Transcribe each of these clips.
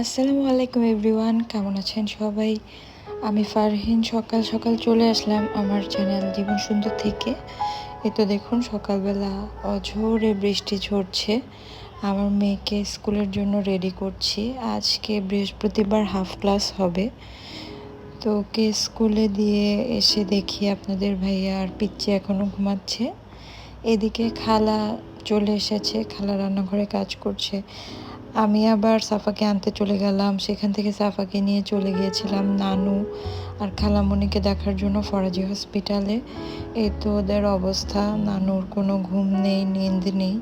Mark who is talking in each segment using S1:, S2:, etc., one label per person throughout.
S1: আসসালামু আলাইকুম এভরিওয়ান, কেমন আছেন সবাই? আমি ফারহিন সকাল সকাল চলে আসলাম আমার চ্যানেল জীবন সুন্দর থেকে। এই তো দেখুন সকালবেলা অঝোরে বৃষ্টি ঝরছে। আমার মেয়েকে স্কুলের জন্য রেডি করছি। আজকে বৃহস্পতিবার হাফ ক্লাস হবে, তো ওকে স্কুলে দিয়ে এসে দেখি আপনাদের ভাইয়া আর পিচ্চি এখনও ঘুমাচ্ছে। এদিকে খালা চলে এসেছে, খালা রান্নাঘরে কাজ করছে। আমি আবার সাফাকে আনতে চলে গেলাম, সেখান থেকে সাফাকে নিয়ে চলে গিয়েছিলাম নানু আর খালামণিকে দেখার জন্য ফরাজি হসপিটালে। এই তো ওদের অবস্থা, নানুর কোনো ঘুম নেই, নিন্দ নেই।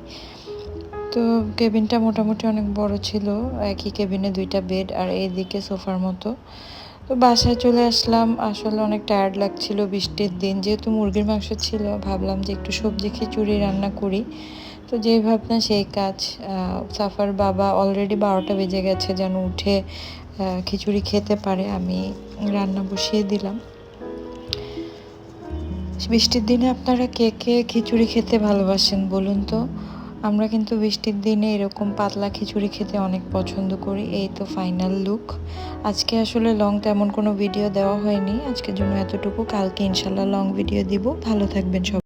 S1: তো কেবিনটা মোটামুটি অনেক বড় ছিল, একই কেবিনে 2টা বেড আর এইদিকে সোফার মতো। তো বাসায় চলে আসলাম, আসলে অনেক টায়ার্ড লাগছিল, বৃষ্টির দিন, যেহেতু মুরগির মাংস ছিল ভাবলাম যে একটু সবজি খিচুড়ি রান্না করি। তো যেই ভাবনা সেই কাজ। সাফার বাবা অলরেডি 12টা বেজে গেছে, যেন উঠে খিচুড়ি খেতে পারে। আমি রান্না বসিয়ে দিলাম। বৃষ্টির দিনে আপনারা কে কে খিচুড়ি খেতে ভালোবাসেন বলুন তো? আমরা কিন্তু বৃষ্টির দিনে এরকম পাতলা খিচুড়ি খেতে অনেক পছন্দ করি। এই তো ফাইনাল লুক। আজকে আসলে লং তেমন কোনো ভিডিও দেওয়া হয়নি, আজকের জন্য এতটুকু। কালকে ইনশাল্লাহ লং ভিডিও দিব। ভালো থাকবেন সবাই।